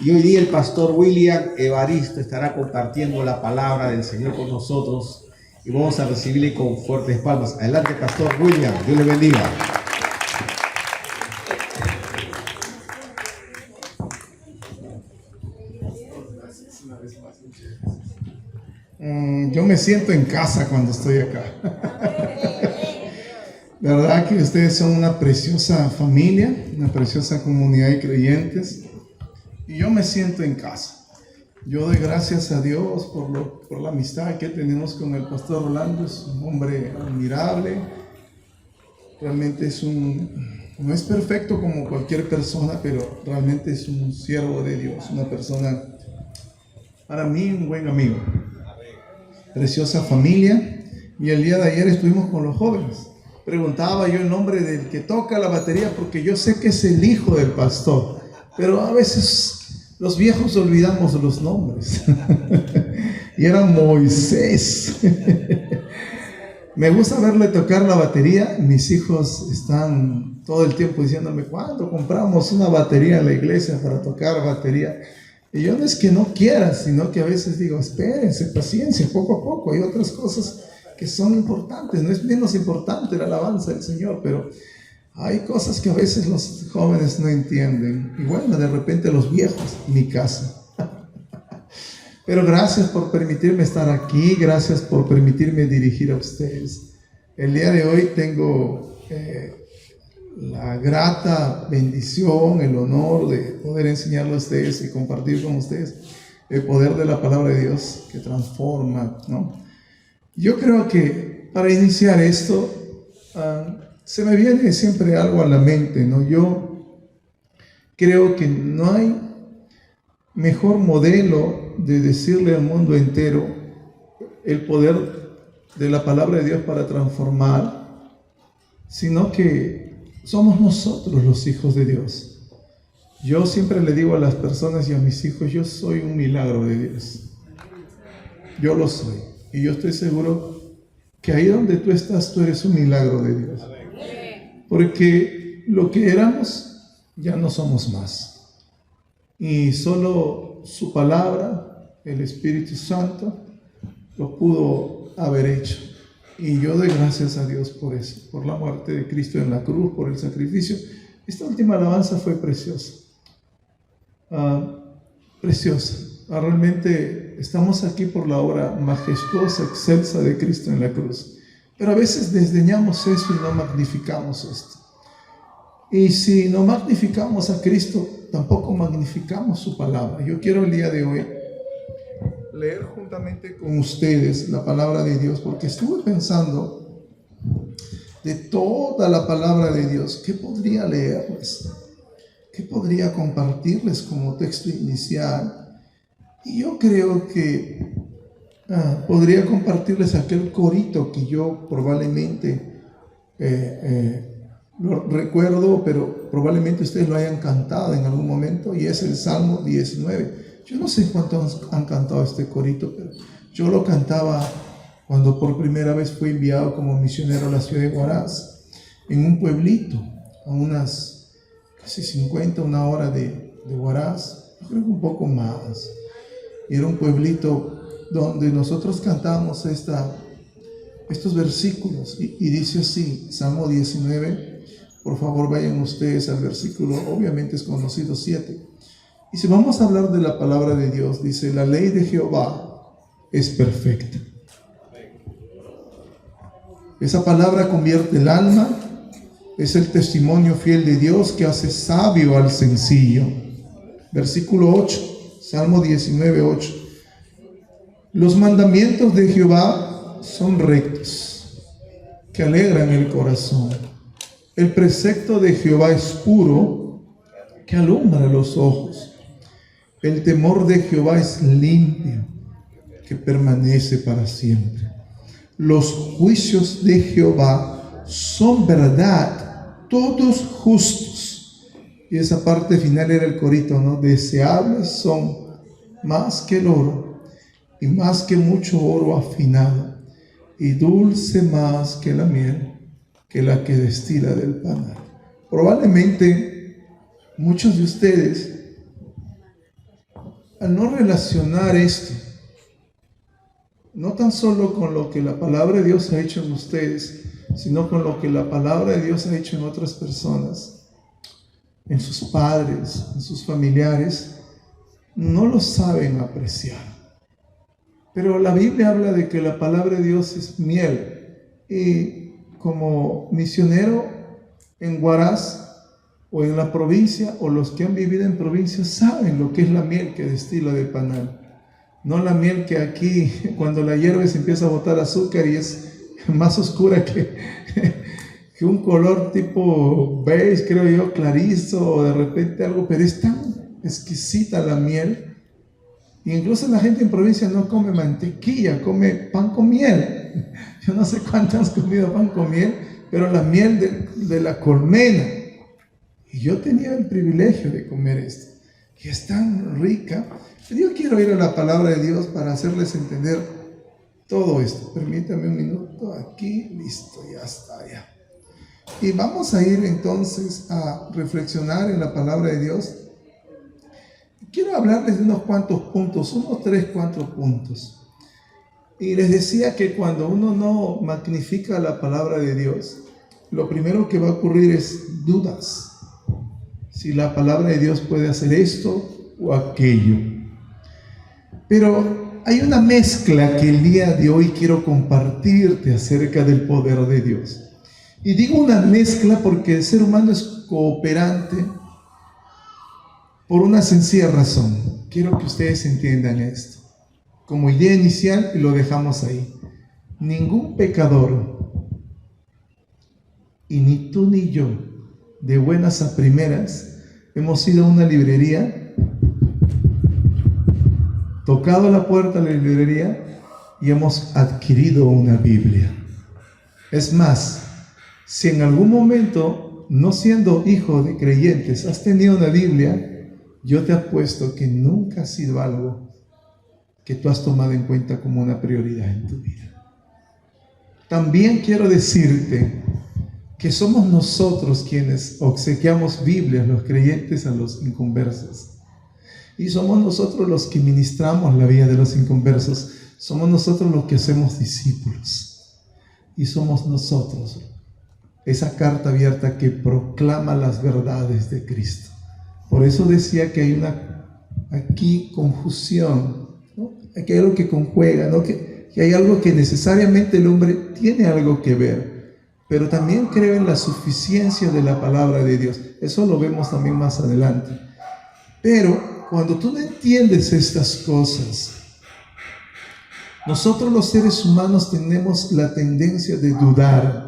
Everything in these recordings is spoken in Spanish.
Y hoy día el pastor William Evaristo estará compartiendo la palabra del Señor con nosotros y vamos a recibirle con fuertes palmas. Adelante, pastor William, Dios le bendiga. Yo me siento en casa cuando estoy acá. La verdad que ustedes son una preciosa familia, una preciosa comunidad de creyentes, y yo me siento en casa. Yo doy gracias a Dios por la amistad que tenemos con el pastor Rolando. Es un hombre admirable, realmente no es perfecto como cualquier persona, pero realmente es un siervo de Dios, una persona, para mí, un buen amigo. Preciosa familia. Y el día de ayer estuvimos con los jóvenes. Preguntaba yo el nombre del que toca la batería porque yo sé que es el hijo del pastor, pero a veces los viejos olvidamos los nombres. Y era Moisés. Me gusta verle tocar la batería. Mis hijos están todo el tiempo diciéndome: ¿cuándo compramos una batería en la iglesia para tocar batería? Y yo no es que no quiera, sino que a veces digo: espérense, paciencia, poco a poco. Hay otras cosas que son importantes. No es menos importante la alabanza del Señor, pero hay cosas que a veces los jóvenes no entienden. Y bueno, de repente los viejos, mi casa. Pero gracias por permitirme estar aquí, gracias por permitirme dirigir a ustedes. El día de hoy tengo la grata bendición, el honor de poder enseñarle a ustedes y compartir con ustedes el poder de la palabra de Dios que transforma, ¿no? Yo creo que para iniciar esto, se me viene siempre algo a la mente, ¿no? Yo creo que no hay mejor modelo de decirle al mundo entero el poder de la palabra de Dios para transformar, sino que somos nosotros los hijos de Dios. Yo siempre le digo a las personas y a mis hijos: yo soy un milagro de Dios. Yo lo soy. Y yo estoy seguro que ahí donde tú estás, tú eres un milagro de Dios. Porque lo que éramos, ya no somos más. Y solo su palabra, el Espíritu Santo, lo pudo haber hecho. Y yo doy gracias a Dios por eso, por la muerte de Cristo en la cruz, por el sacrificio. Esta última alabanza fue preciosa. Preciosa. Realmente estamos aquí por la obra majestuosa, excelsa de Cristo en la cruz. Pero a veces desdeñamos eso y no magnificamos esto. Y si no magnificamos a Cristo, tampoco magnificamos su palabra. Yo quiero el día de hoy leer juntamente con ustedes la palabra de Dios, porque estuve pensando de toda la palabra de Dios, ¿qué podría leerles? ¿Qué podría compartirles como texto inicial? Y yo creo que podría compartirles aquel corito que yo probablemente lo recuerdo, pero probablemente ustedes lo hayan cantado en algún momento, y es el Salmo 19. Yo no sé cuántos han cantado este corito, pero yo lo cantaba cuando por primera vez fui enviado como misionero a la ciudad de Huaraz, en un pueblito, a unas casi 50, una hora de Huaraz, yo creo que un poco más. Y era un pueblito donde nosotros cantábamos estos versículos, y dice así, Salmo 19, por favor vayan ustedes al versículo, obviamente es conocido, 7. Y si vamos a hablar de la palabra de Dios, dice: la ley de Jehová es perfecta. Esa palabra convierte el alma, es el testimonio fiel de Dios que hace sabio al sencillo. Versículo 8, Salmo 19, 8. Los mandamientos de Jehová son rectos, que alegran el corazón. El precepto de Jehová es puro, que alumbra los ojos. El temor de Jehová es limpio, que permanece para siempre. Los juicios de Jehová son verdad, todos justos. Y esa parte final era el corito, ¿no? Deseables son más que el oro, y más que mucho oro afinado, y dulce más que la miel, que la que destila del panal. Probablemente muchos de ustedes al no relacionar esto, no tan solo con lo que la palabra de Dios ha hecho en ustedes, sino con lo que la palabra de Dios ha hecho en otras personas, en sus padres, en sus familiares, no lo saben apreciar. Pero la Biblia habla de que la palabra de Dios es miel. Y como misionero en Huaraz o en la provincia, o los que han vivido en provincia saben lo que es la miel que destila del panal. No la miel que aquí, cuando la hierves empieza a botar azúcar y es más oscura que un color tipo beige, creo yo, clarizo, o de repente algo, pero es tan exquisita la miel. Y incluso la gente en provincia no come mantequilla, come pan con miel. Yo no sé cuánto has comido pan con miel, pero la miel de la colmena. Y yo tenía el privilegio de comer esto, y es tan rica. Yo quiero ir a la palabra de Dios para hacerles entender todo esto. Permítame un minuto, aquí, listo, ya está, ya. Y vamos a ir entonces a reflexionar en la palabra de Dios. Quiero hablarles de unos cuantos puntos, unos 3, 4 puntos. Y les decía que cuando uno no magnifica la palabra de Dios, lo primero que va a ocurrir es dudas. Si la palabra de Dios puede hacer esto o aquello. Pero hay una mezcla que el día de hoy quiero compartirte acerca del poder de Dios. Y digo una mezcla porque el ser humano es cooperante por una sencilla razón. Quiero que ustedes entiendan esto. Como idea inicial, y lo dejamos ahí. Ningún pecador, y ni tú ni yo, de buenas a primeras, hemos ido a una librería, tocado la puerta de la librería y hemos adquirido una Biblia. Es más, si en algún momento, no siendo hijo de creyentes, has tenido una Biblia, yo te apuesto que nunca ha sido algo que tú has tomado en cuenta como una prioridad en tu vida. También quiero decirte que somos nosotros quienes obsequiamos Biblias, los creyentes, a los inconversos. Y somos nosotros los que ministramos la vida de los inconversos. Somos nosotros los que hacemos discípulos. Y somos nosotros esa carta abierta que proclama las verdades de Cristo. Por eso decía que hay una aquí confusión, ¿no? Aquí hay algo que conjuega, ¿no? que hay algo que necesariamente el hombre tiene algo que ver. Pero también creo en la suficiencia de la palabra de Dios. Eso lo vemos también más adelante. Pero cuando tú no entiendes estas cosas, nosotros los seres humanos tenemos la tendencia de dudar.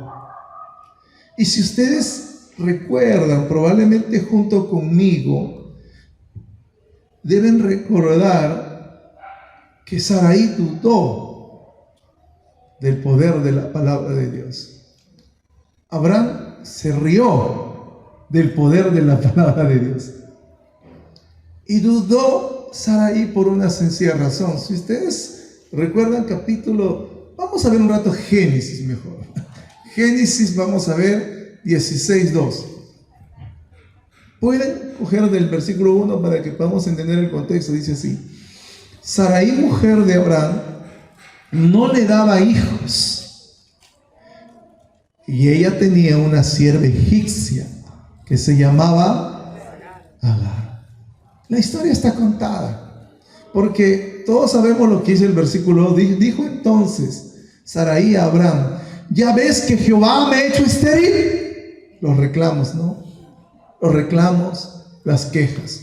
Y si ustedes recuerdan, probablemente junto conmigo, deben recordar que Sarai dudó del poder de la palabra de Dios. Abraham se rió del poder de la palabra de Dios. Y dudó Sarai por una sencilla razón. Si ustedes recuerdan vamos a ver un rato Génesis mejor. Génesis, vamos a ver 16:2. Pueden coger del versículo 1 para que podamos entender el contexto. Dice así: Sarai, mujer de Abraham, no le daba hijos. Y ella tenía una sierva egipcia que se llamaba Agar. La historia está contada, porque todos sabemos lo que dice el versículo 2. Dijo entonces Sarai a Abraham: ¿ya ves que Jehová me ha hecho estéril? Los reclamos, ¿no? Los reclamos, las quejas.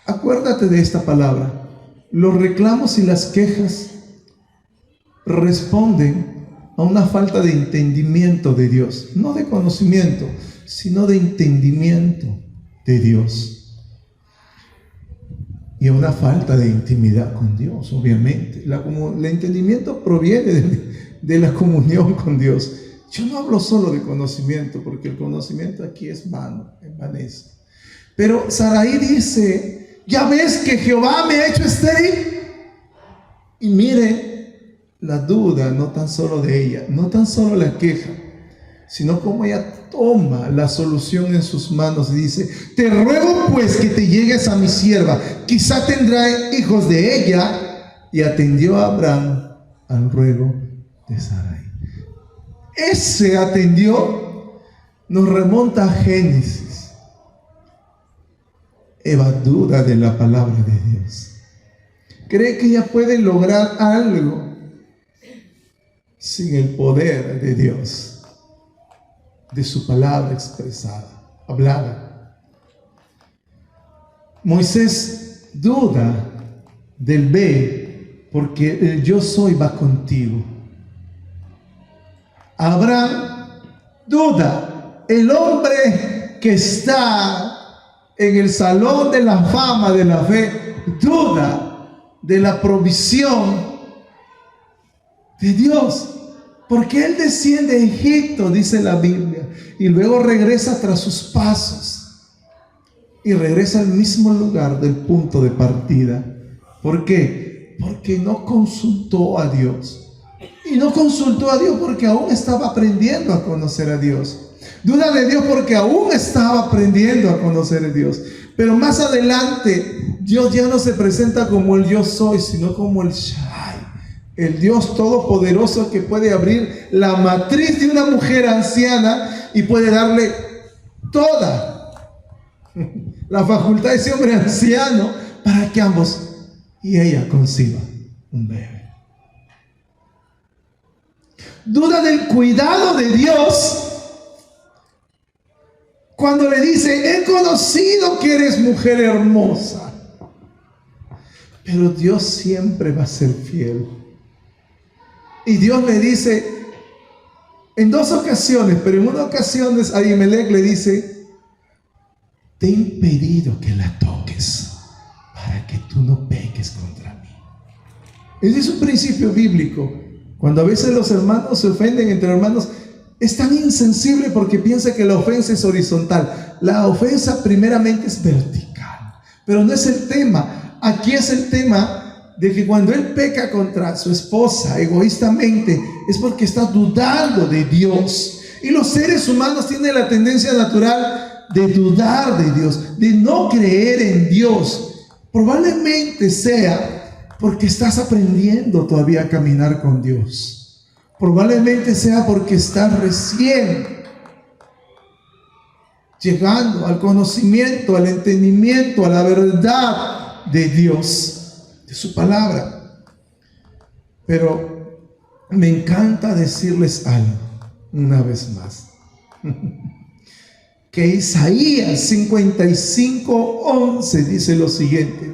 Acuérdate de esta palabra. Los reclamos y las quejas responden a una falta de entendimiento de Dios, no de conocimiento, sino de entendimiento de Dios, y a una falta de intimidad con Dios, obviamente. El entendimiento proviene de la comunión con Dios. Yo no hablo solo de conocimiento, porque el conocimiento aquí es vano, envanece. Pero Sarai dice: ¿ya ves que Jehová me ha hecho estéril? Y mire la duda, no tan solo de ella, no tan solo la queja, sino cómo ella toma la solución en sus manos y dice: te ruego pues que te llegues a mi sierva, quizá tendrá hijos de ella. Y atendió a Abraham al ruego de Sarai. Ese atendió nos remonta a Génesis. Eva duda de la palabra de Dios. Cree que ella puede lograr algo sin el poder de Dios, de su palabra expresada, hablada. Moisés duda del ve, porque el yo soy va contigo. Abraham duda, el hombre que está en el salón de la fama de la fe, duda de la provisión de Dios, porque él desciende a Egipto, dice la Biblia, y luego regresa tras sus pasos y regresa al mismo lugar del punto de partida. ¿Por qué? Porque no consultó a Dios. Y no consultó a Dios porque aún estaba aprendiendo a conocer a Dios. Duda de Dios porque aún estaba aprendiendo a conocer a Dios. Pero más adelante, Dios ya no se presenta como el yo soy, sino como el Shaddai, el Dios todopoderoso que puede abrir la matriz de una mujer anciana y puede darle toda la facultad de ese hombre anciano para que ambos y ella conciba un bebé. Duda del cuidado de Dios cuando le dice: he conocido que eres mujer hermosa. Pero Dios siempre va a ser fiel. Y Dios le dice en dos ocasiones, pero en una ocasión a Abimelech le dice: te he impedido que la toques para que tú no peques contra mí. Ese es un principio bíblico. Cuando a veces los hermanos se ofenden entre hermanos, es tan insensible porque piensa que la ofensa es horizontal. La ofensa primeramente es vertical, pero no es el tema. Aquí es el tema de que cuando él peca contra su esposa egoístamente, es porque está dudando de Dios. Y los seres humanos tienen la tendencia natural de dudar de Dios, de no creer en Dios. Probablemente sea porque estás aprendiendo todavía a caminar con Dios. Probablemente sea porque estás recién llegando al conocimiento, al entendimiento, a la verdad de Dios, de su palabra. Pero me encanta decirles algo una vez más. Que Isaías 55:11 dice lo siguiente: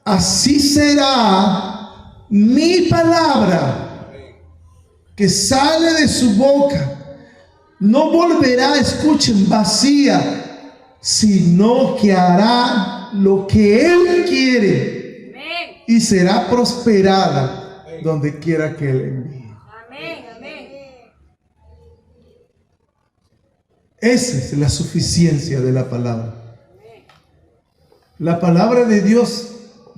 así será mi palabra que sale de su boca, no volverá, escuchen, vacía, sino que hará lo que Él quiere y será prosperada donde quiera que Él envíe. Esa es la suficiencia de la palabra. La palabra de Dios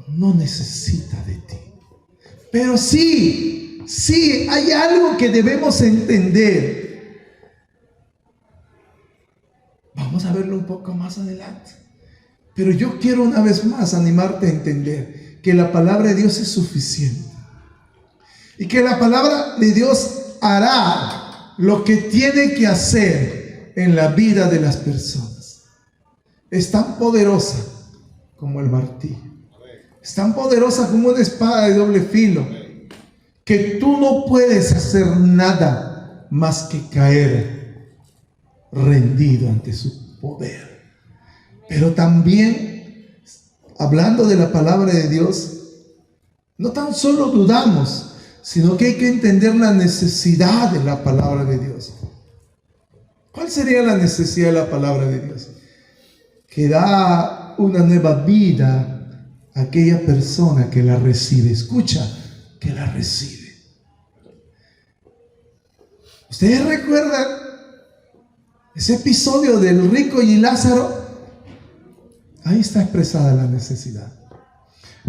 no necesita de ti. Pero sí hay algo que debemos entender. Vamos a verlo un poco más adelante. Pero yo quiero una vez más animarte a entender que la palabra de Dios es suficiente. Y que la palabra de Dios hará lo que tiene que hacer en la vida de las personas. Es tan poderosa como el martillo. Es tan poderosa como una espada de doble filo, que tú no puedes hacer nada más que caer rendido ante su poder. Pero también, hablando de la palabra de Dios, no tan solo dudamos, sino que hay que entender la necesidad de la palabra de Dios. ¿Cuál sería la necesidad de la palabra de Dios? Que da una nueva vida a aquella persona que la recibe. Escucha, que la recibe. ¿Ustedes recuerdan ese episodio del rico y Lázaro? Ahí está expresada la necesidad.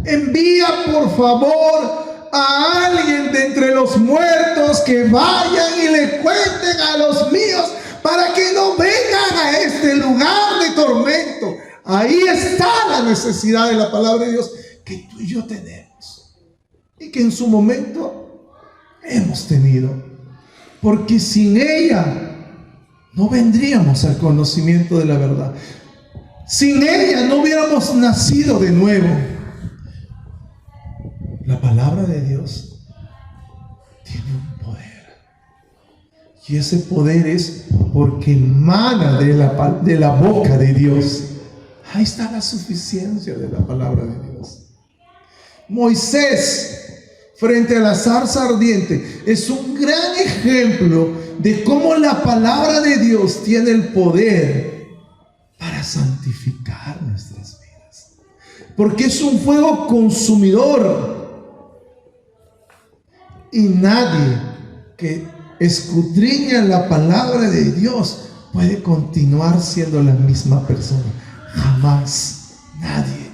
Envía por favor a alguien de entre los muertos que vayan y le cuenten a los míos para que no vengan a este lugar de tormento. Ahí está la necesidad de la palabra de Dios que tú y yo tenemos y que en su momento hemos tenido, porque sin ella no vendríamos al conocimiento de la verdad. Sin ella no hubiéramos nacido de nuevo. La palabra de Dios tiene un poder. Y ese poder es porque emana de la boca de Dios. Ahí está la suficiencia de la palabra de Dios. Moisés, frente a la zarza ardiente, es un gran ejemplo de cómo la palabra de Dios tiene el poder para santificar nuestras vidas. Porque es un fuego consumidor. Y nadie que escudriña la palabra de Dios puede continuar siendo la misma persona. Jamás. Nadie.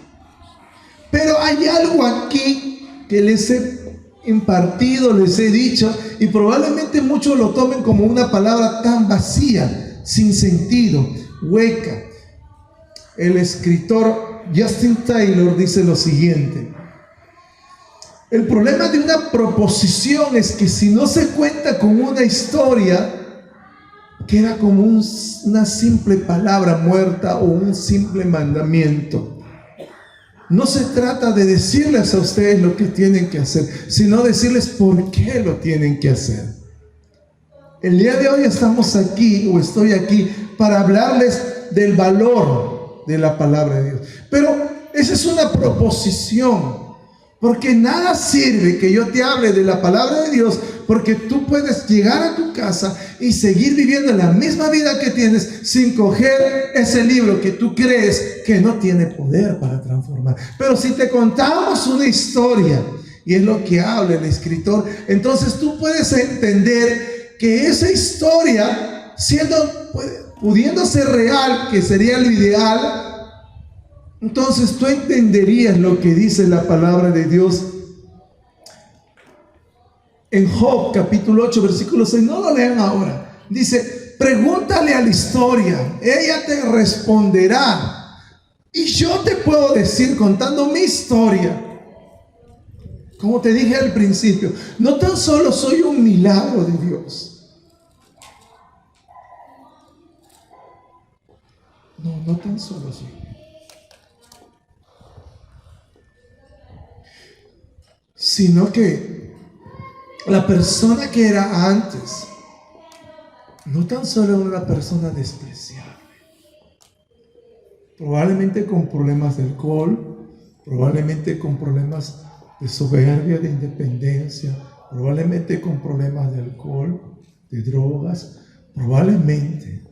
Pero hay algo aquí que les he impartido, les he dicho, y probablemente muchos lo tomen como una palabra tan vacía, sin sentido, hueca. El escritor Justin Taylor dice lo siguiente: el problema de una proposición es que si no se cuenta con una historia, queda como una simple palabra muerta o un simple mandamiento. No se trata de decirles a ustedes lo que tienen que hacer, sino decirles por qué lo tienen que hacer. El día de hoy estamos aquí, o estoy aquí, para hablarles del valor de la palabra de Dios. Pero esa es una proposición. Porque nada sirve que yo te hable de la palabra de Dios, porque tú puedes llegar a tu casa y seguir viviendo la misma vida que tienes sin coger ese libro que tú crees que no tiene poder para transformar. Pero si te contamos una historia, y es lo que habla el escritor, entonces tú puedes entender que esa historia, pudiendo ser real, que sería lo ideal, entonces tú entenderías lo que dice la palabra de Dios en Job capítulo 8 versículo 6. No lo lean ahora. Dice: pregúntale a la historia, ella te responderá. Y yo te puedo decir, contando mi historia, como te dije al principio, no tan solo soy un milagro de Dios. No tan solo soy. Sino que la persona que era antes no tan solo era una persona despreciable, probablemente con problemas de alcohol, probablemente con problemas de soberbia, de independencia, probablemente con problemas de alcohol, de drogas, probablemente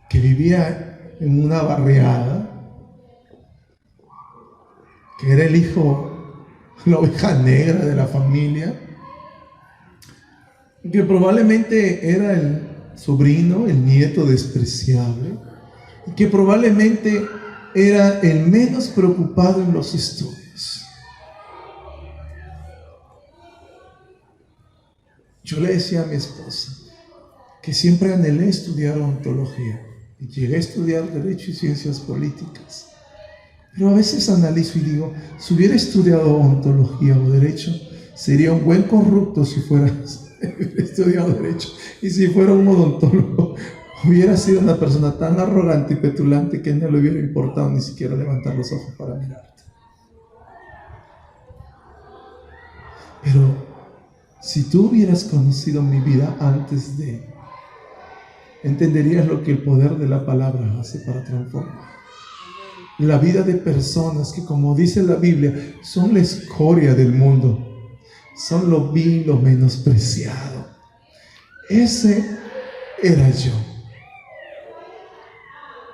que vivía en una barriada, que era el hijo, la oveja negra de la familia, que probablemente era el sobrino, el nieto despreciable, y que probablemente era el menos preocupado en los estudios. Yo le decía a mi esposa que siempre anhelé estudiar odontología, y llegué a estudiar Derecho y Ciencias Políticas. Pero a veces analizo y digo, si hubiera estudiado odontología o derecho, sería un buen corrupto si fuera estudiado derecho. Y si fuera un odontólogo, hubiera sido una persona tan arrogante y petulante que no le hubiera importado ni siquiera levantar los ojos para mirarte. Pero si tú hubieras conocido mi vida antes de, entenderías lo que el poder de la palabra hace para transformar la vida de personas que, como dice la Biblia, son la escoria del mundo, son lo vil, lo menospreciado. Ese era yo,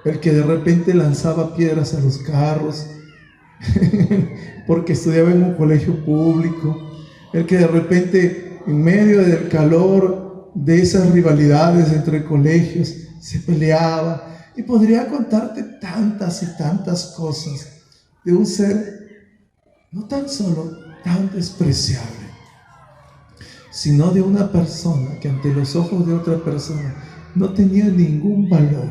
el que de repente lanzaba piedras a los carros porque estudiaba en un colegio público, el que de repente en medio del calor de esas rivalidades entre colegios se peleaba. Y podría contarte tantas y tantas cosas de un ser no tan solo tan despreciable, sino de una persona que ante los ojos de otra persona no tenía ningún valor.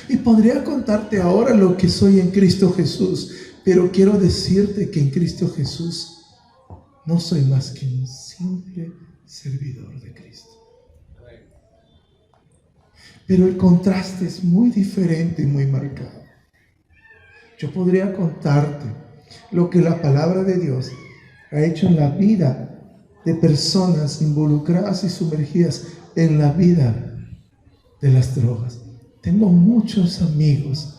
Y podría contarte ahora lo que soy en Cristo Jesús, pero quiero decirte que en Cristo Jesús no soy más que un simple servidor de Cristo. Pero el contraste es muy diferente y muy marcado. Yo podría contarte lo que la palabra de Dios ha hecho en la vida de personas involucradas y sumergidas en la vida de las drogas. Tengo muchos amigos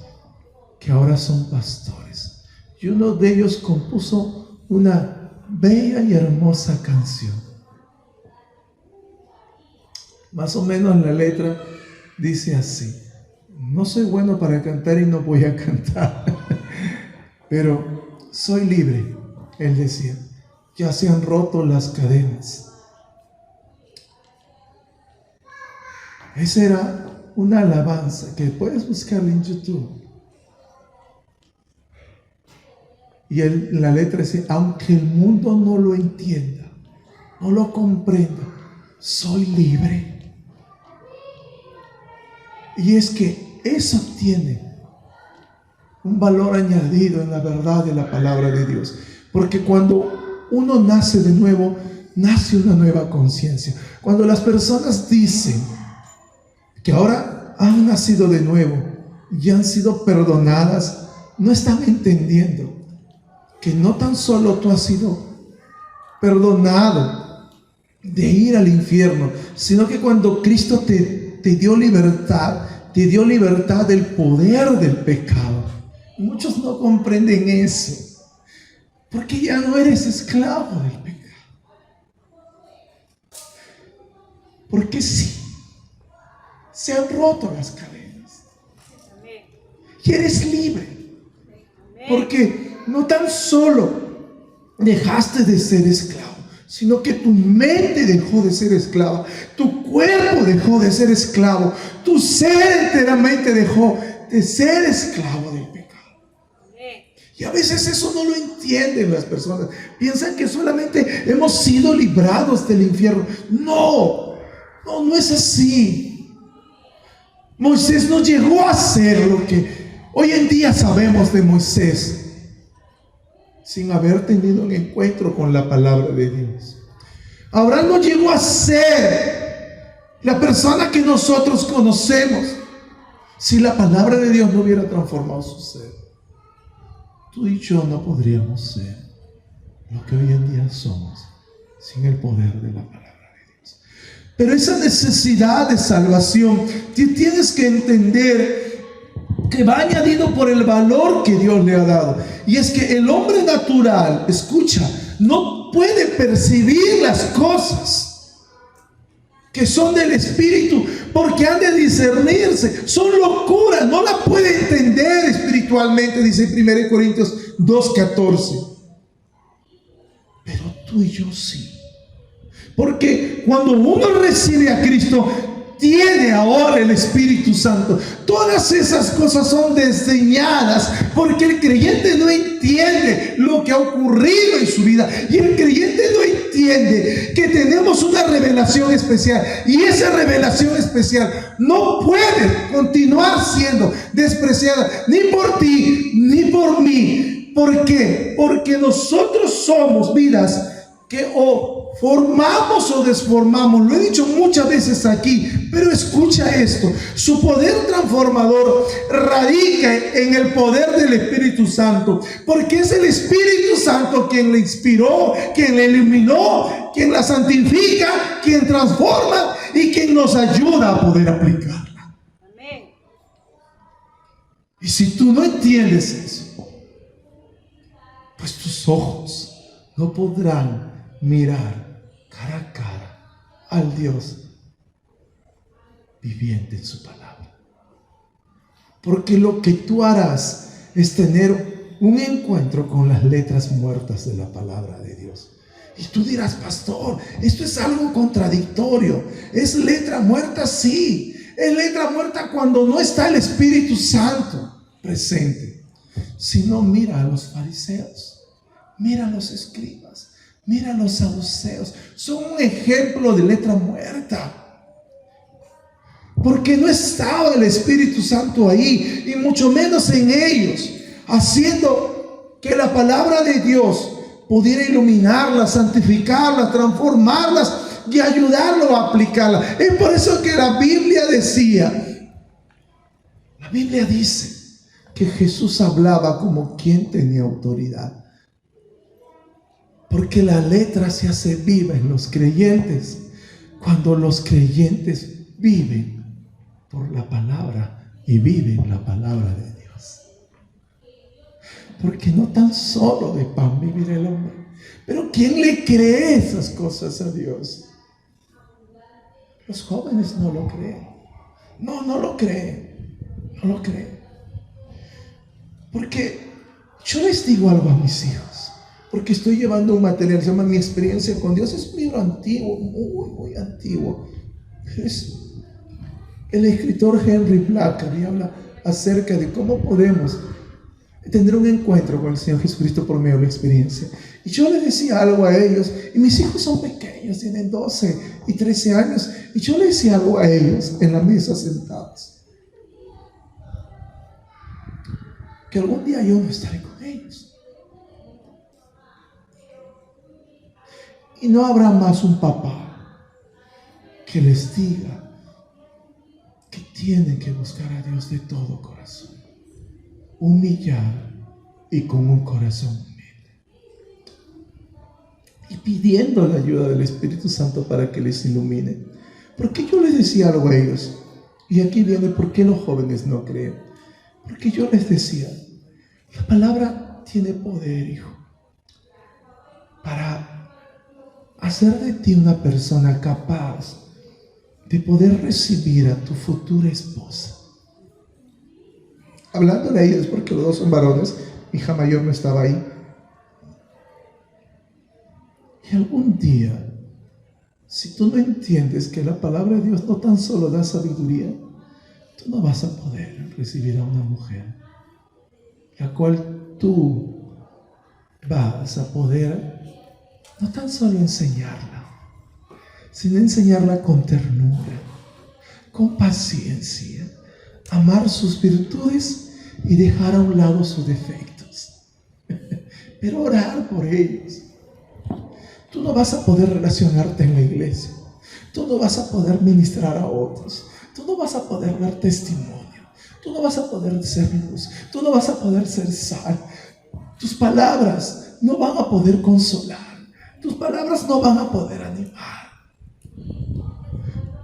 que ahora son pastores y uno de ellos compuso una bella y hermosa canción. Más o menos la letra dice así: no soy bueno para cantar y no voy a cantar, pero soy libre, él decía, ya se han roto las cadenas. Esa era una alabanza que puedes buscar en YouTube. Y la letra dice: aunque el mundo no lo entienda, no lo comprenda, soy libre. Y es que eso tiene un valor añadido en la verdad de la palabra de Dios. Porque cuando uno nace de nuevo, nace una nueva conciencia. Cuando las personas dicen que ahora han nacido de nuevo y han sido perdonadas, no están entendiendo que no tan solo tú has sido perdonado de ir al infierno, sino que cuando Cristo te dio libertad del poder del pecado. Muchos no comprenden eso, porque ya no eres esclavo del pecado. Porque sí, se han roto las cadenas y eres libre, porque no tan solo dejaste de ser esclavo, sino que tu mente dejó de ser esclava, tu cuerpo dejó de ser esclavo, tu ser enteramente dejó de ser esclavo del pecado. Y a veces eso no lo entienden las personas, piensan que solamente hemos sido librados del infierno. No es así. Moisés no llegó a ser lo que hoy en día sabemos de Moisés sin haber tenido un encuentro con la palabra de Dios. Abraham no llegó a ser la persona que nosotros conocemos si la palabra de Dios no hubiera transformado su ser. Tú y yo no podríamos ser lo que hoy en día somos sin el poder de la palabra. Pero esa necesidad de salvación, tienes que entender que va añadido por el valor que Dios le ha dado. Y es que el hombre natural, escucha, no puede percibir las cosas que son del Espíritu, porque han de discernirse. Son locuras, no la puede entender espiritualmente, dice 1 Corintios 2:14. Pero tú y yo sí. Porque cuando uno recibe a Cristo, tiene ahora el Espíritu Santo. Todas esas cosas son desdeñadas porque el creyente no entiende lo que ha ocurrido en su vida. Y el creyente no entiende que tenemos una revelación especial. Y esa revelación especial no puede continuar siendo despreciada ni por ti ni por mí. ¿Por qué? Porque nosotros somos vidas que o formamos o desformamos. Lo he dicho muchas veces aquí, pero escucha esto: su poder transformador radica en el poder del Espíritu Santo, porque es el Espíritu Santo quien le inspiró, quien le iluminó, quien la santifica, quien transforma y quien nos ayuda a poder aplicarla. Amén. Y si tú no entiendes eso, pues tus ojos no podrán mirar cara a cara al Dios viviente en su palabra. Porque lo que tú harás es tener un encuentro con las letras muertas de la palabra de Dios. Y tú dirás: pastor, esto es algo contradictorio. ¿Es letra muerta? Sí, es letra muerta cuando no está el Espíritu Santo presente. sino mira a los fariseos, mira a los escribas, mira a los saduceos. Son un ejemplo de letra muerta. Porque no estaba el Espíritu Santo ahí, y mucho menos en ellos, haciendo que la palabra de Dios pudiera iluminarlas, santificarlas, transformarlas y ayudarlo a aplicarla. Es por eso que la Biblia dice que Jesús hablaba como quien tenía autoridad. Porque la letra se hace viva en los creyentes cuando los creyentes viven por la palabra y viven la palabra de Dios. Porque no tan solo de pan vivirá el hombre. Pero ¿quién le cree esas cosas a Dios? Los jóvenes no lo creen. No lo creen. No lo creen. Porque yo les digo algo a mis hijos. Porque estoy llevando un material, se llama Mi experiencia con Dios. Es un libro antiguo, muy antiguo. Es el escritor Henry Blackaby habla acerca de cómo podemos tener un encuentro con el Señor Jesucristo por medio de la experiencia. Y yo les decía algo a ellos, y mis hijos son pequeños, tienen 12 y 13 años, y yo les decía algo a ellos en la mesa sentados, que algún día yo no estaré con ellos. Y no habrá más un papá que les diga que tienen que buscar a Dios de todo corazón, humillar y con un corazón humilde, y pidiendo la ayuda del Espíritu Santo para que les ilumine. Porque yo les decía algo a ellos, y aquí viene por qué los jóvenes no creen. Porque yo les decía, la palabra tiene poder, hijo, para hacer de ti una persona capaz de poder recibir a tu futura esposa. Hablándole a ellos, porque los dos son varones, mi hija mayor no estaba ahí. Y algún día, si tú no entiendes que la palabra de Dios no tan solo da sabiduría, tú no vas a poder recibir a una mujer, la cual tú vas a poder no tan solo enseñarla, sino enseñarla con ternura, con paciencia, amar sus virtudes y dejar a un lado sus defectos. Pero orar por ellos. Tú no vas a poder relacionarte en la iglesia. Tú no vas a poder ministrar a otros. Tú no vas a poder dar testimonio. Tú no vas a poder ser luz. Tú no vas a poder ser sal. Tus palabras no van a poder consolar. Tus palabras no van a poder animar.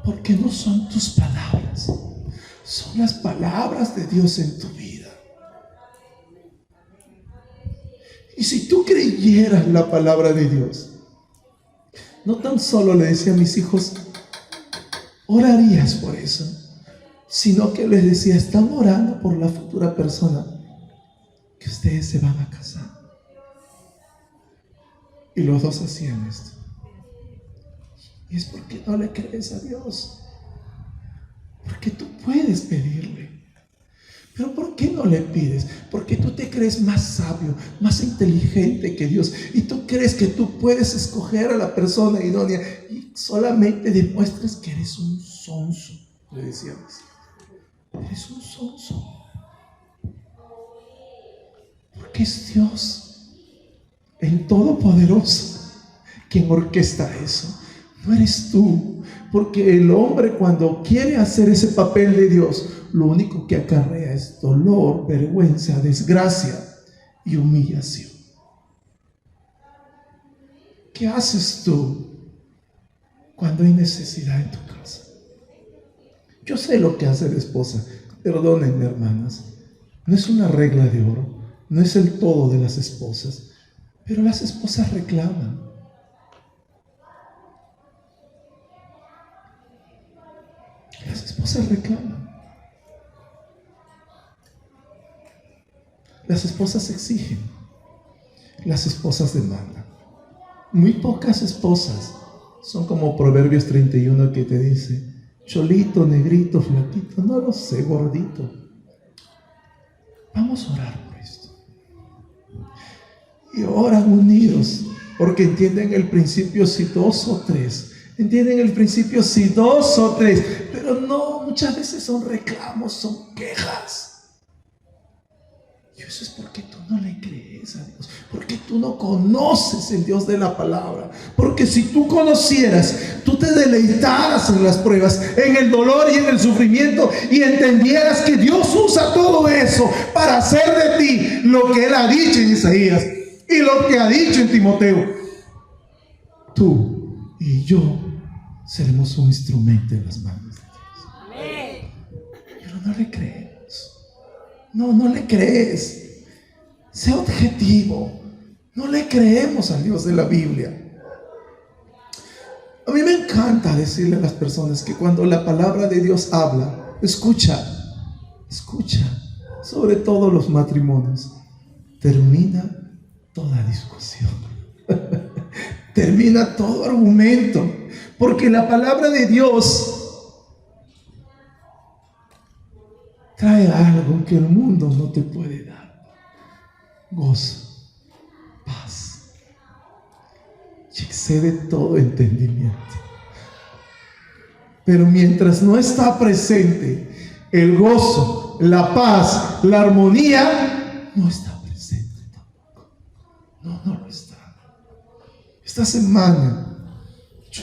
Porque no son tus palabras. Son las palabras de Dios en tu vida. Y si tú creyeras la palabra de Dios, no tan solo le decía a mis hijos, orarías por eso, sino que les decía, están orando por la futura persona que ustedes se van a casar. Y los dos hacían esto. Y es porque no le crees a Dios. Porque tú puedes pedirle. Pero ¿por qué no le pides? Porque tú te crees más sabio, más inteligente que Dios. Y tú crees que tú puedes escoger a la persona idónea. Y solamente demuestras que eres un sonso, le decíamos. Eres un sonso. Porque es Dios, el Todopoderoso, quien orquesta eso. No eres tú. Porque el hombre, cuando quiere hacer ese papel de Dios, lo único que acarrea es dolor, vergüenza, desgracia y humillación. ¿Qué haces tú cuando hay necesidad en tu casa? Yo sé lo que hace la esposa. Perdónenme, hermanas. No es una regla de oro. No es el todo de las esposas. Pero las esposas reclaman. Las esposas reclaman. Las esposas exigen. Las esposas demandan. Muy pocas esposas son como Proverbios 31 que te dice, cholito, negrito, flaquito, no lo sé, gordito. Vamos a orar por esto. y oran unidos, porque entienden el principio si dos o tres. Entienden el principio si dos o tres, pero no, muchas veces son reclamos, son quejas. Y eso es porque tú no le crees a Dios, porque tú no conoces el Dios de la palabra. Porque si tú conocieras, tú te deleitaras en las pruebas, en el dolor y en el sufrimiento, y entendieras que Dios usa todo eso para hacer de ti lo que Él ha dicho en Isaías y lo que ha dicho en Timoteo. Tú y yo seremos un instrumento en las manos de Dios. Pero no le creemos. No le crees. Sé objetivo. No le creemos al Dios de la Biblia. A mí me encanta decirle a las personas que cuando la palabra de Dios habla, escucha, sobre todo los matrimonios, termina toda discusión. Termina todo argumento, porque la palabra de Dios trae algo que el mundo no te puede dar: gozo, paz, y excede todo entendimiento. Pero mientras no está presente el gozo, la paz, la armonía, no está presente tampoco. No lo está. Esta semana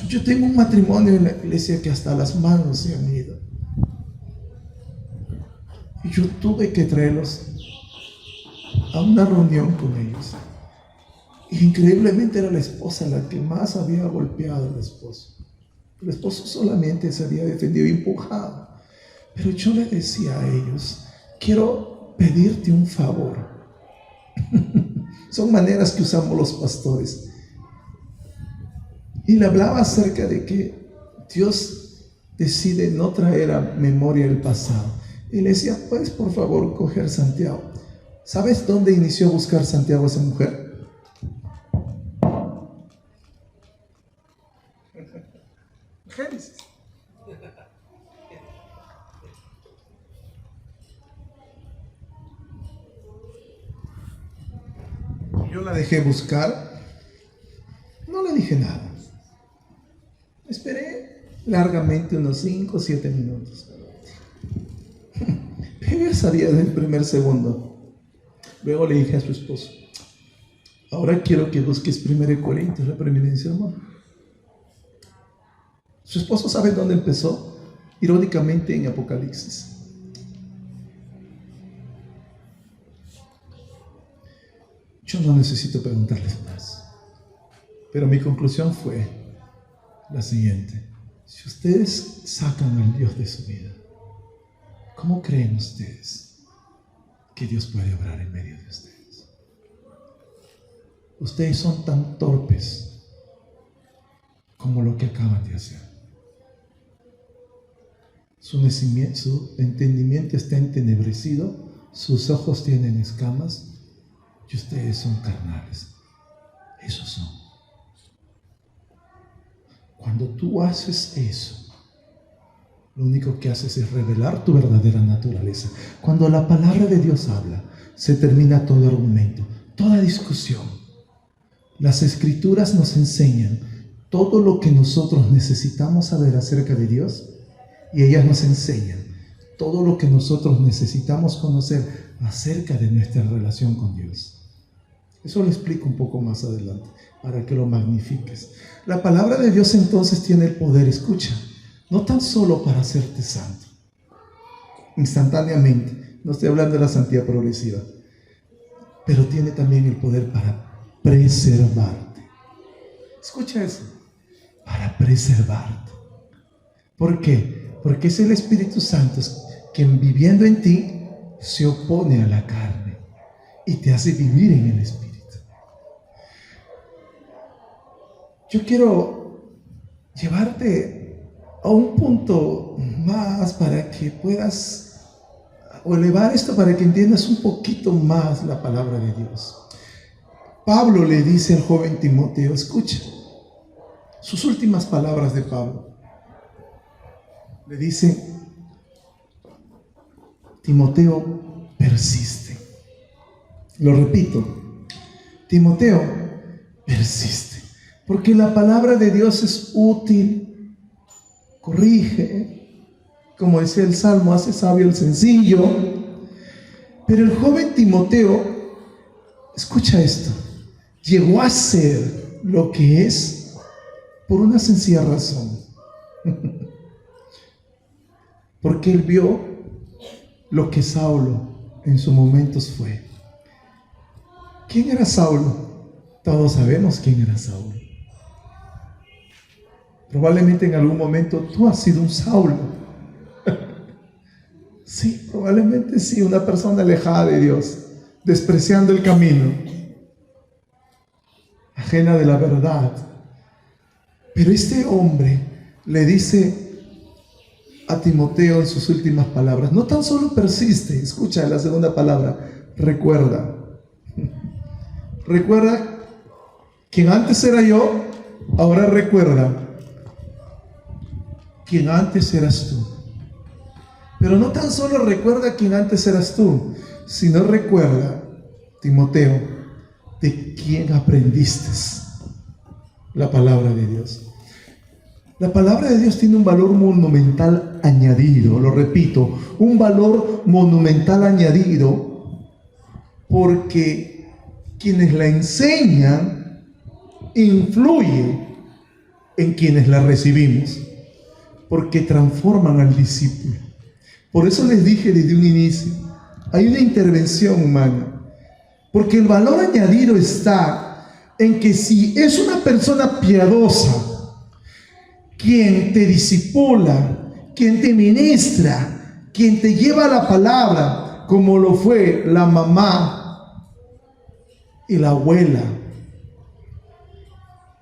yo tengo un matrimonio en la iglesia que hasta las manos se han ido. Y yo tuve que traerlos a una reunión con ellos. Y increíblemente era la esposa la que más había golpeado al esposo. El esposo solamente se había defendido y empujado. Pero yo le decía a ellos: quiero pedirte un favor. Son maneras que usamos los pastores. Y le hablaba acerca de que Dios decide no traer a memoria el pasado. Y le decía: ¿puedes por favor coger Santiago? ¿Sabes dónde inició a buscar Santiago esa mujer? Génesis. Yo la dejé buscar. No le dije nada. Esperé largamente unos 5 o 7 minutos. Pero ya sabía del primer segundo. Luego le dije a su esposo: ahora quiero que busques 1 Corintios, la preeminencia, hermano. Su esposo sabe dónde empezó. Irónicamente, en Apocalipsis. Yo no necesito preguntarles más. Pero mi conclusión fue la siguiente: si ustedes sacan al Dios de su vida, ¿cómo creen ustedes que Dios puede obrar en medio de ustedes? Ustedes son tan torpes como lo que acaban de hacer. Su entendimiento está entenebrecido, sus ojos tienen escamas y ustedes son carnales. Esos son. Cuando tú haces eso, lo único que haces es revelar tu verdadera naturaleza. Cuando la palabra de Dios habla, se termina todo argumento, toda discusión. Las Escrituras nos enseñan todo lo que nosotros necesitamos saber acerca de Dios, y ellas nos enseñan todo lo que nosotros necesitamos conocer acerca de nuestra relación con Dios. Eso lo explico un poco más adelante, para que lo magnifiques. La palabra de Dios entonces tiene el poder, escucha, no tan solo para hacerte santo, instantáneamente, no estoy hablando de la santidad progresiva, pero tiene también el poder para preservarte. Escucha eso, para preservarte. ¿Por qué? Porque es el Espíritu Santo quien, viviendo en ti, se opone a la carne y te hace vivir en el Espíritu. Yo quiero llevarte a un punto más para que puedas, o elevar esto para que entiendas un poquito más la palabra de Dios. Pablo le dice al joven Timoteo, escucha, sus últimas palabras de Pablo. Le dice: Timoteo, persiste. Lo repito. Timoteo, persiste, porque la palabra de Dios es útil, corrige, como decía el Salmo, hace sabio el sencillo. Pero el joven Timoteo, escucha esto, llegó a ser lo que es por una sencilla razón. Porque él vio lo que Saulo en sus momentos fue. ¿Quién era Saulo? Todos sabemos quién era Saulo. Probablemente en algún momento tú has sido un Saulo. Sí, probablemente sí, una persona alejada de Dios, despreciando el camino, ajena de la verdad. Pero este hombre le dice a Timoteo en sus últimas palabras, no tan solo persiste, escucha la segunda palabra, recuerda. Recuerda quien antes era yo, ahora recuerda quien antes eras tú. Pero no tan solo recuerda quien antes eras tú, sino recuerda, Timoteo, de quién aprendiste la palabra de Dios. La palabra de Dios tiene un valor monumental añadido, lo repito, un valor monumental añadido, porque quienes la enseñan influyen en quienes la recibimos, porque transforman al discípulo. Por eso les dije desde un inicio, hay una intervención humana, porque el valor añadido está en que si es una persona piadosa, quien te discipula, quien te ministra, quien te lleva a la palabra, como lo fue la mamá y la abuela,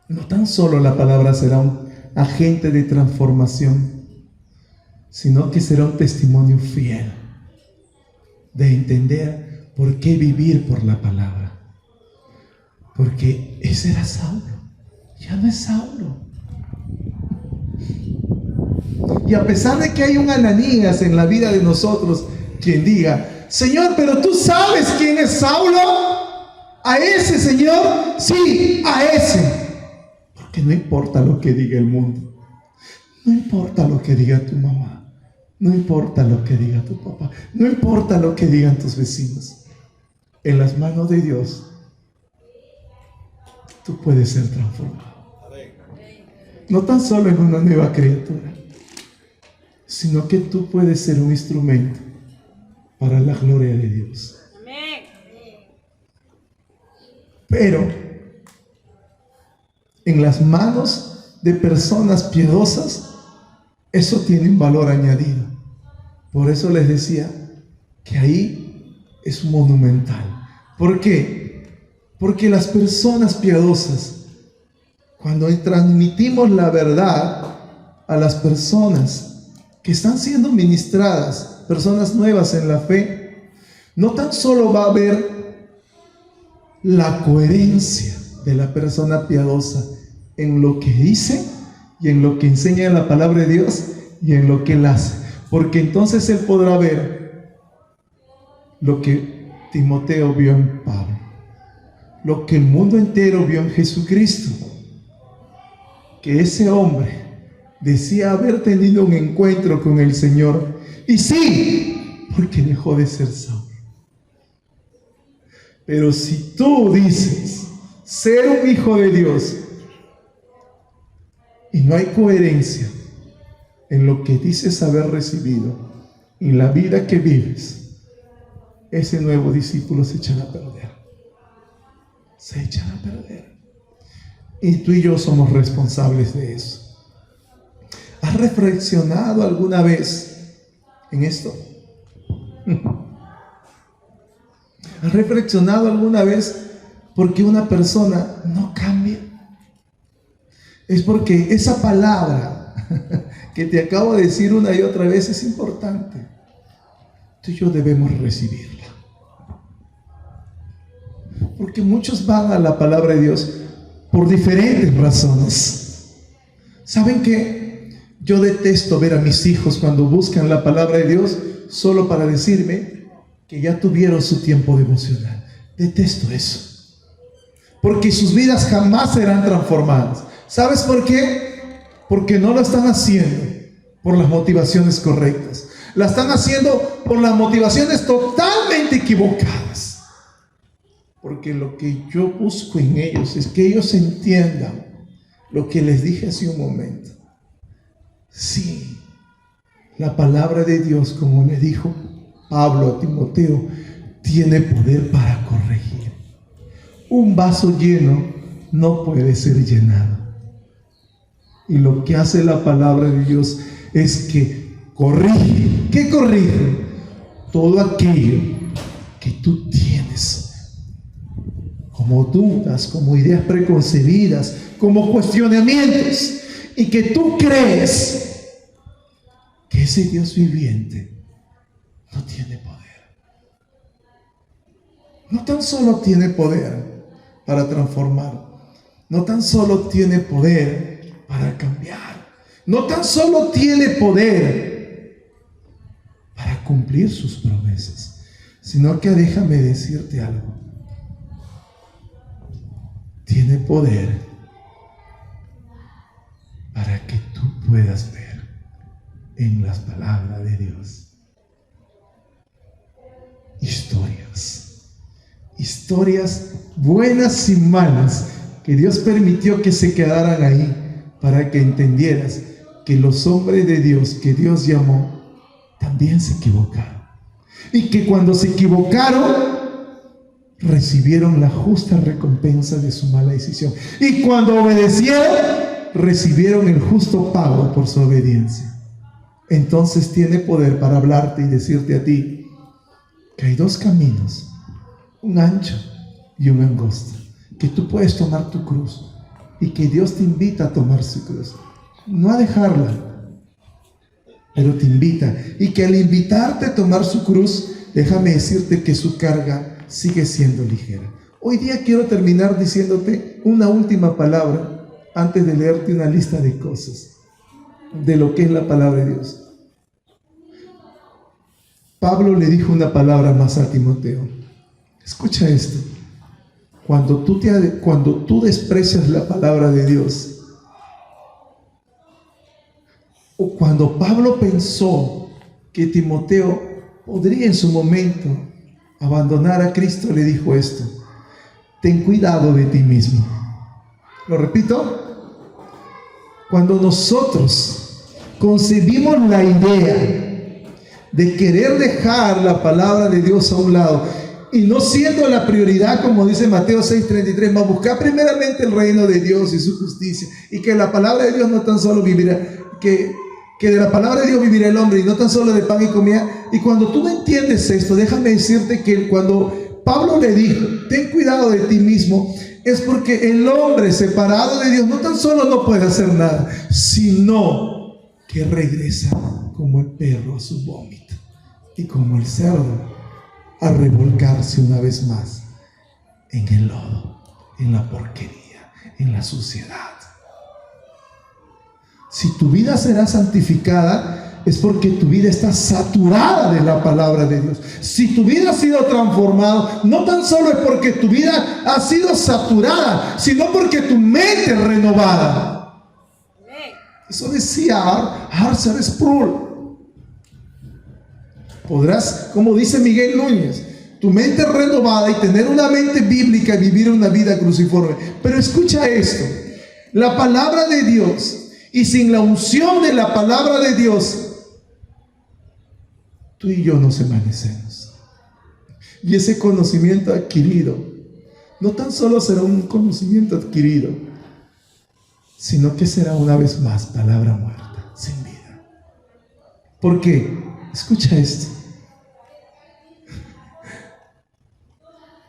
no tan solo la palabra será un agente de transformación, sino que será un testimonio fiel de entender por qué vivir por la palabra. Porque ese era Saulo, ya no es Saulo. Y a pesar de que hay un Ananías en la vida de nosotros, quien diga, Señor, pero tú sabes quién es Saulo, a ese, Señor, sí, a ese. Porque no importa lo que diga el mundo, no importa lo que diga tu mamá, no importa lo que diga tu papá, no importa lo que digan tus vecinos, en las manos de Dios, tú puedes ser transformado. No tan solo en una nueva criatura, sino que tú puedes ser un instrumento para la gloria de Dios. Amén. Pero en las manos de personas piadosas, eso tiene un valor añadido. Por eso les decía que ahí es monumental. ¿Por qué? Porque las personas piadosas, cuando transmitimos la verdad a las personas que están siendo ministradas, personas nuevas en la fe, no tan solo va a haber la coherencia de la persona piadosa en lo que dice y en lo que enseña la palabra de Dios y en lo que él hace, porque entonces él podrá ver lo que Timoteo vio en Pablo, lo que el mundo entero vio en Jesucristo, que ese hombre decía haber tenido un encuentro con el Señor, y sí, porque dejó de ser Saulo. Pero si tú dices ser un hijo de Dios y no hay coherencia en lo que dices haber recibido, en la vida que vives, ese nuevo discípulo se echará a perder. Se echará a perder. Y tú y yo somos responsables de eso. ¿Has reflexionado alguna vez en esto? ¿Has reflexionado alguna vez por qué una persona no cambia? Es porque esa palabra que te acabo de decir una y otra vez es importante. Tú y yo debemos recibirla. Porque muchos van a la palabra de Dios por diferentes razones. ¿Saben qué? Yo detesto ver a mis hijos cuando buscan la palabra de Dios solo para decirme que ya tuvieron su tiempo devocional. Detesto eso. porque sus vidas jamás serán transformadas. ¿Sabes por qué? Porque no lo están haciendo por las motivaciones correctas. La están haciendo por las motivaciones totalmente equivocadas. Porque lo que yo busco en ellos es que ellos entiendan lo que les dije hace un momento. Sí, la palabra de Dios, como le dijo Pablo a Timoteo, tiene poder para corregir. Un vaso lleno no puede ser llenado. Y lo que hace la palabra de Dios es que corrige. ¿Qué corrige? Todo aquello que tú tienes como dudas, como ideas preconcebidas, como cuestionamientos, y que tú crees que ese Dios viviente no tiene poder. No tan solo tiene poder para transformar, no tan solo tiene poder para cambiar, no tan solo tiene poder para cumplir sus promesas, sino que déjame decirte algo. Tiene poder para que tú puedas ver en las palabras de Dios historias buenas y malas que Dios permitió que se quedaran ahí para que entendieras que los hombres de Dios que Dios llamó también se equivocaron, y que cuando se equivocaron recibieron la justa recompensa de su mala decisión, y cuando obedecieron recibieron el justo pago por su obediencia. Entonces tiene poder para hablarte y decirte a ti que hay dos caminos, un ancho y un angosto, que tú puedes tomar tu cruz y que Dios te invita a tomar su cruz, no a dejarla, pero te invita, y que al invitarte a tomar su cruz, déjame decirte que su carga sigue siendo ligera. Hoy día quiero terminar diciéndote una última palabra antes de leerte una lista de cosas de lo que es la palabra de Dios. Pablo le dijo una palabra más a Timoteo. Escucha esto. Cuando tú desprecias la palabra de Dios, o cuando Pablo pensó que Timoteo podría en su momento abandonar a Cristo, le dijo esto: ten cuidado de ti mismo. Lo repito. Cuando nosotros concebimos la idea de querer dejar la palabra de Dios a un lado, y no siendo la prioridad, como dice Mateo 6:33, más buscar primeramente el reino de Dios y su justicia, y que la palabra de Dios no tan solo vivirá, que de la palabra de Dios vivirá el hombre, y no tan solo de pan y comida. Y cuando tú entiendes esto, déjame decirte que cuando Pablo le dijo, ten cuidado de ti mismo, es porque el hombre separado de Dios no tan solo no puede hacer nada, sino que regresa como el perro a su vómito, y como el cerdo a revolcarse una vez más en el lodo, en la porquería, en la suciedad. Si tu vida será santificada, es porque tu vida está saturada de la palabra de Dios. Si tu vida ha sido transformada, no tan solo es porque tu vida ha sido saturada, sino porque tu mente es renovada. Eso decía Arthur Sproul. Podrás, como dice Miguel Núñez, tu mente es renovada y tener una mente bíblica y vivir una vida cruciforme. Pero escucha esto: la palabra de Dios, y sin la unción de la palabra de Dios, tú y yo nos envanecemos. Y ese conocimiento adquirido no tan solo será un conocimiento adquirido, sino que será una vez más palabra muerta, sin vida. ¿Por qué? Escucha esto.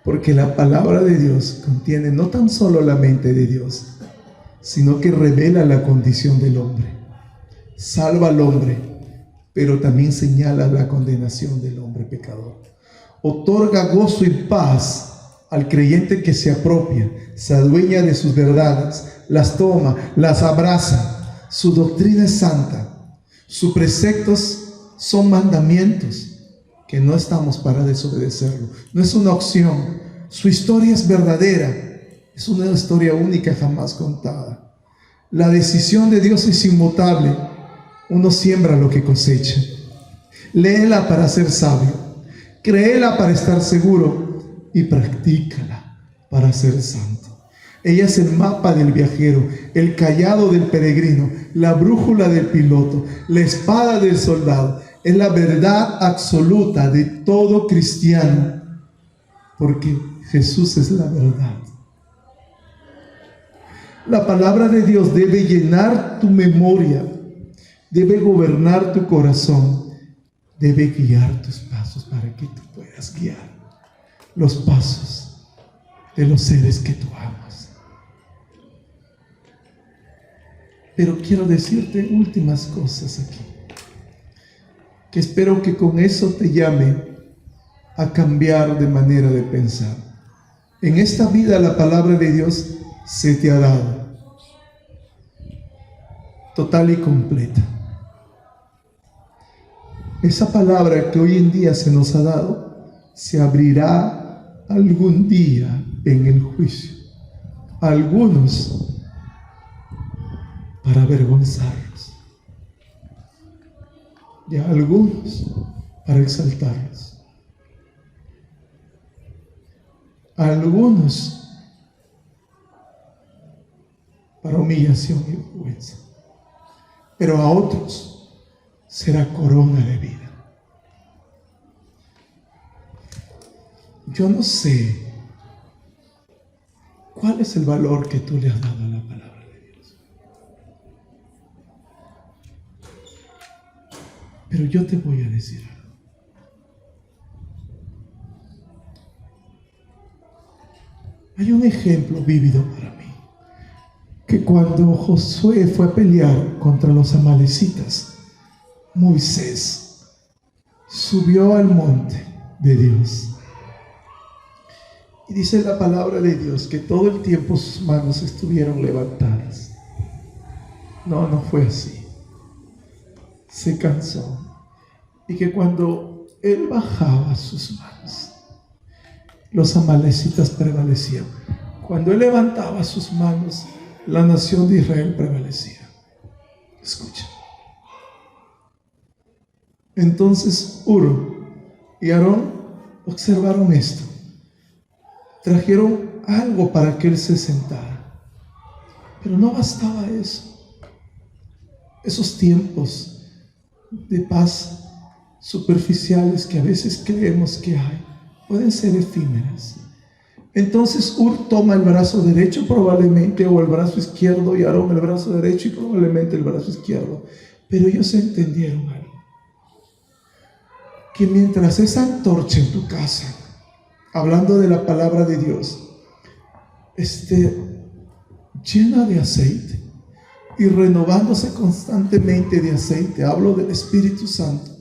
Porque la palabra de Dios contiene no tan solo la mente de Dios, sino que revela la condición del hombre, salva al hombre, pero también señala la condenación del hombre pecador. Otorga gozo y paz al creyente que se apropia, se adueña de sus verdades, las toma, las abraza. Su doctrina es santa, sus preceptos son mandamientos que no estamos para desobedecerlo. No es una opción. Su historia es verdadera. Es una historia única jamás contada. La decisión de Dios es inmutable. Uno siembra lo que cosecha. Léela para ser sabio. Créela para estar seguro. Y practícala para ser santo. Ella es el mapa del viajero, el cayado del peregrino, la brújula del piloto, la espada del soldado. Es la verdad absoluta de todo cristiano, porque Jesús es la verdad. La palabra de Dios debe llenar tu memoria, debe gobernar tu corazón, debe guiar tus pasos para que tú puedas guiar los pasos de los seres que tú amas. Pero quiero decirte últimas cosas aquí, que espero que con eso te llame a cambiar de manera de pensar. En esta vida la palabra de Dios se te ha dado total y completa. Esa palabra que hoy en día se nos ha dado se abrirá algún día en el juicio. Algunos para avergonzarlos y a algunos para exaltarlos. A algunos para humillación y vergüenza, pero a otros será corona de vida. Yo no sé cuál es el valor que tú le has dado a la palabra de Dios, pero yo te voy a decir algo. Hay un ejemplo vívido para mí, que cuando Josué fue a pelear contra los amalecitas, Moisés subió al monte de Dios. Y dice la palabra de Dios que todo el tiempo sus manos estuvieron levantadas. No fue así. Se cansó. Y que cuando él bajaba sus manos, los amalecitas prevalecían. Cuando él levantaba sus manos, la nación de Israel prevalecía. Escucha. Entonces Hur y Aarón observaron esto. Trajeron algo para que él se sentara. Pero no bastaba eso. Esos tiempos de paz superficiales que a veces creemos que hay, pueden ser efímeras. Entonces Hur toma el brazo derecho probablemente, o el brazo izquierdo, y Aarón el brazo derecho y probablemente el brazo izquierdo. Pero ellos entendieron algo, que mientras esa antorcha en tu casa, hablando de la palabra de Dios, esté llena de aceite y renovándose constantemente de aceite, hablo del Espíritu Santo,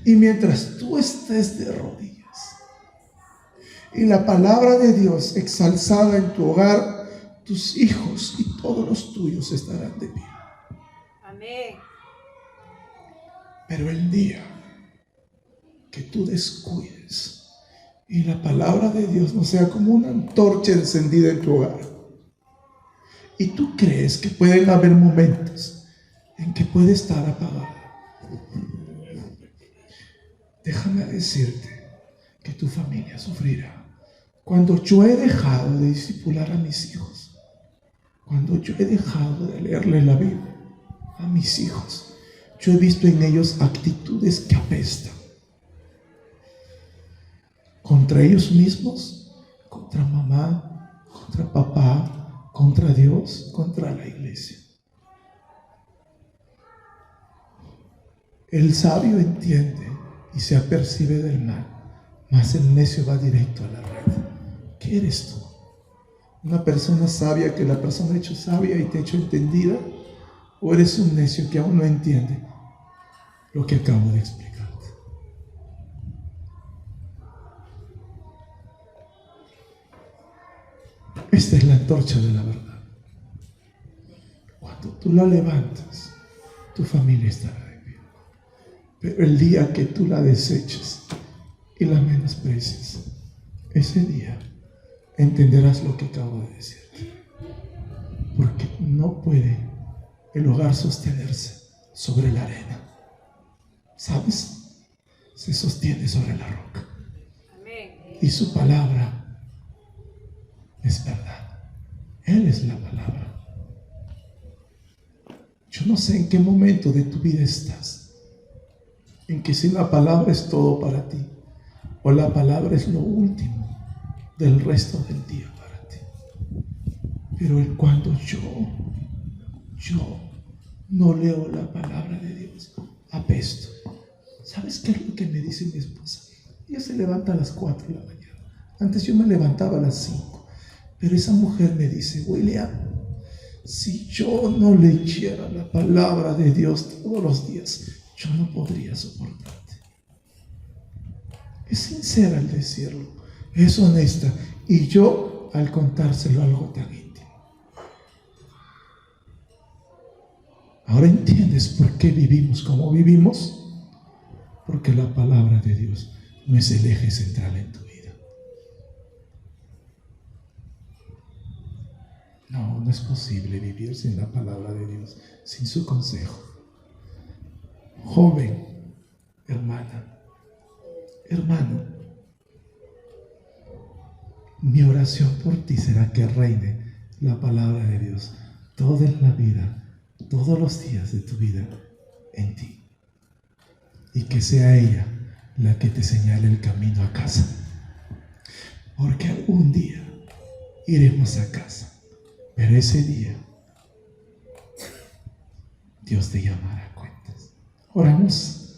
y mientras tú estés de rodillas y la palabra de Dios exalzada en tu hogar, tus hijos y todos los tuyos estarán de pie. Amén. Pero el día que tú descuides y la palabra de Dios no sea como una antorcha encendida en tu hogar, y tú crees que pueden haber momentos en que puede estar apagada, déjame decirte que tu familia sufrirá. Cuando yo he dejado de discipular a mis hijos, cuando yo he dejado de leerle la Biblia a mis hijos, yo he visto en ellos actitudes que apestan. Contra ellos mismos, contra mamá, contra papá, contra Dios, contra la iglesia. El sabio entiende y se apercibe del mal, mas el necio va directo a la red. ¿Qué eres tú? ¿Una persona sabia que la persona ha hecho sabia y te ha hecho entendida? ¿O eres un necio que aún no entiende lo que acabo de explicarte? Esta es la antorcha de la verdad. Cuando tú la levantas, tu familia estará de pie. Pero el día que tú la deseches y la menosprecies, ese día entenderás lo que acabo de decirte. no puede el hogar sostenerse sobre la arena. ¿Sabes? Se sostiene sobre la roca. Amén. Y su palabra es verdad. Él es la palabra. Yo no sé en qué momento de tu vida estás, en que si la palabra es todo para ti, o la palabra es lo último del resto del día para ti. Pero cuando yo no leo la palabra de Dios, apesto. ¿Sabes qué es lo que me dice mi esposa? Ella se levanta a las 4 de la mañana. Antes yo me levantaba a las 5. Pero esa mujer me dice: William, si yo no leyera la palabra de Dios todos los días, yo no podría soportarte. Es sincera al decirlo, es honesta. Y yo al contárselo algo tan íntimo. Ahora entiendes por qué vivimos como vivimos. Porque la palabra de Dios no es el eje central en tu vida. No es posible vivir sin la palabra de Dios, sin su consejo. Joven, hermana, hermano, mi oración por ti será que reine la palabra de Dios toda en la vida, todos los días de tu vida en ti. Y que sea ella la que te señale el camino a casa. Porque algún día iremos a casa. Pero ese día Dios te llamará a cuentas. Oramos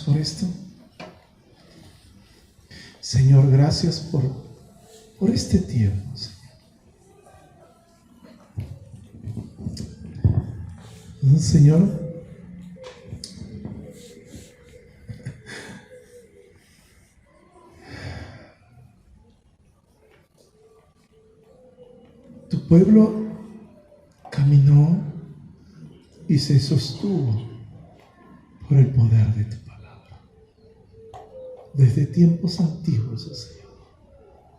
por esto. Señor, gracias por este tiempo, Señor. Señor, tu pueblo caminó y se sostuvo por el poder de tu palabra. Desde tiempos antiguos, oh Señor,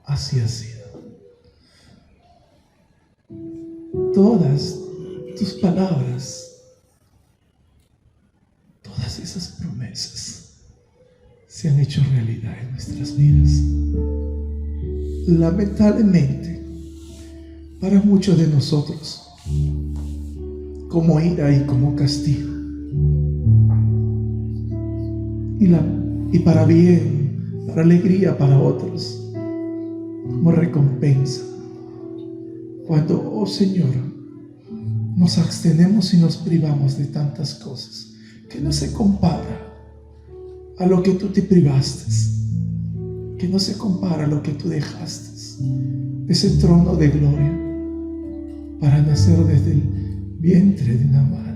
así ha sido. Todas tus palabras, todas esas promesas se han hecho realidad en nuestras vidas. Lamentablemente, para muchos de nosotros, como ira y como castigo, y para bien, para alegría para otros, como recompensa. Cuando, oh Señor, nos abstenemos y nos privamos de tantas cosas que no se compara a lo que tú te privaste, que no se compara a lo que tú dejaste, ese trono de gloria, para nacer desde el vientre de una madre